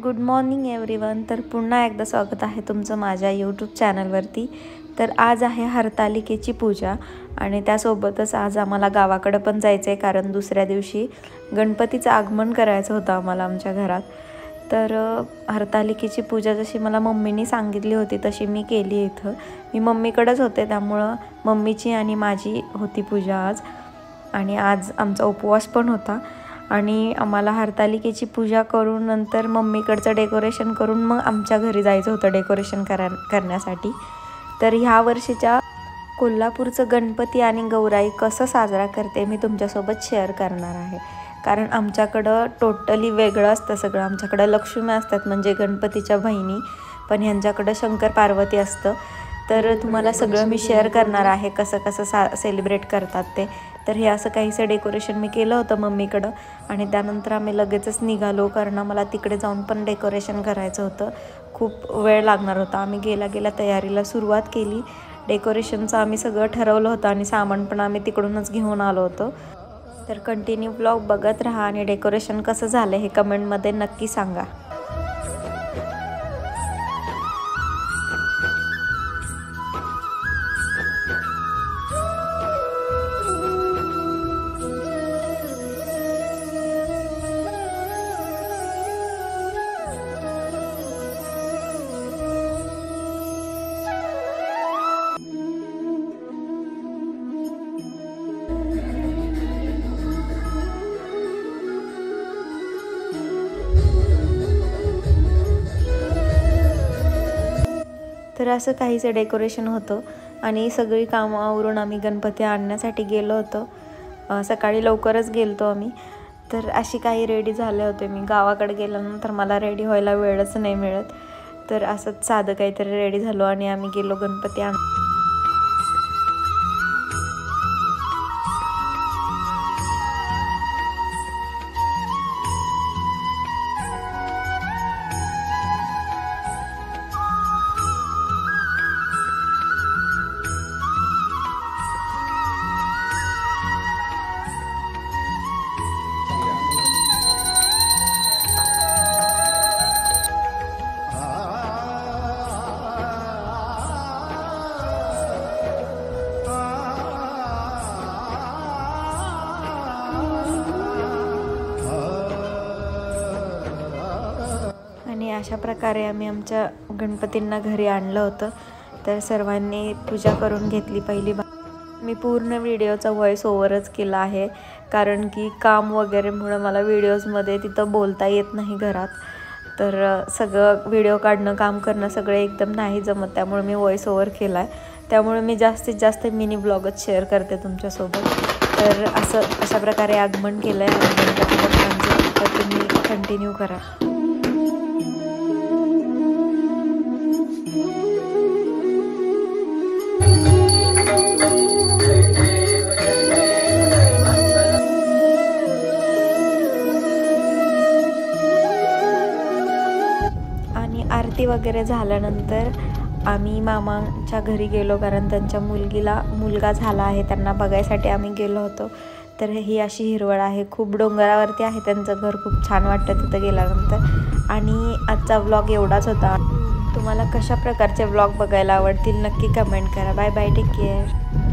Good morning everyone. तर पुन्हा एकदा स्वागत आहे तुमचं माझ्या यूट्यूब चॅनलवरती। तर आज आहे हरतालिकेची पूजा आणि त्यासोबतच आज आम्हाला गावाकडे पण जायचं आहे, कारण दुसऱ्या दिवशी गणपतीचं आगमन करायचं होतं आम्हाला आमच्या घरात। तर हरतालिकेची पूजा जशी मला मम्मीने सांगितली होती तशी मी केली इथं। मी मम्मीकडेच होते, त्यामुळं मम्मीची आणि माझी होती पूजा आज। आणि आज आमचा उपवास पण होता आणि आम्हाला हरतालिकेची पूजा करून नंतर मम्मीकडचं डेकोरेशन करून मग आमच्या घरी जायचं होतं डेकोरेशन करण्यासाठी। तर ह्या वर्षीच्या कोल्हापूरचं गणपती आणि गौराई कसं साजरा करते मी तुमच्यासोबत शेअर करणार आहे, कारण आमच्याकडं टोटली वेगळं असतं सगळं। आमच्याकडं लक्ष्मी असतात म्हणजे गणपतीच्या बहिणी, पण ह्यांच्याकडं शंकर पार्वती असतं। तर तुम्हाला सगळं मी शेअर करणार आहे कसं कसं सेलिब्रेट करतात ते। तर हे असं काहीसं डेकोरेशन मी केलं होतं मम्मीकडं आणि त्यानंतर आम्ही लगेचच निघालो, कारण मला तिकडे जाऊन पण डेकोरेशन करायचं होतं। खूप वेळ लागणार होता। आम्ही गेल्या तयारीला सुरुवात केली। डेकोरेशनचं आम्ही सगळं ठरवलं होतं आणि सामान पण आम्ही तिकडूनच घेऊन आलो होतो। तर कंटिन्यू ब्लॉग बघत राहा आणि डेकोरेशन कसं झालं हे कमेंटमध्ये नक्की सांगा। तर असं काहीचं डेकोरेशन होतं आणि सगळी कामं आवरून आम्ही गणपती आणण्यासाठी गेलो होतो। सकाळी लवकरच गेलतो आम्ही। तर अशी काही रेडी झाले होते। मी गावाकडे गेल्यानंतर मला रेडी व्हायला वेळच नाही मिळत, तर असंच साधं काहीतरी रेडी झालो आणि आम्ही गेलो गणपती आण। आणि अशा प्रकारे आम्ही आमच्या गणपतींना घरी आणलं होतं। तर सर्वांनी पूजा करून घेतली पहिली मी पूर्ण व्हिडिओचा व्हॉइस ओव्हरच केला आहे, कारण की काम वगैरेमुळे मला व्हिडिओजमध्ये तिथं बोलता येत नाही घरात। तर सगळं व्हिडिओ काढणं काम करणं सगळं एकदम नाही जमत, त्यामुळे मी व्हॉइस ओव्हर केला आहे। त्यामुळे मी जास्तीत जास्त मिनी ब्लॉगच शेअर करते तुमच्यासोबत। तर अशा प्रकारे आगमन केलं आहे गणपती बाप्पांचं। तर तुम्ही कंटिन्यू करा। आरती वगैरे झाल्यानंतर आम्ही मामांच्या घरी गेलो, कारण त्यांच्या मुलगा झाला आहे, त्यांना बघायसाठी आम्ही गेलो होतो। तर ही अशी हिरवळ आहे, खूप डोंगरावरती आहे त्यांचं घर, खूप छान वाटतं तिथं गेल्यानंतर। आणि आजचा व्लॉग एवढाच होता। तुम्हाला कशा प्रकारचे व्लॉग बघायला आवडतील नक्की कमेंट करा। Bye bye, take care.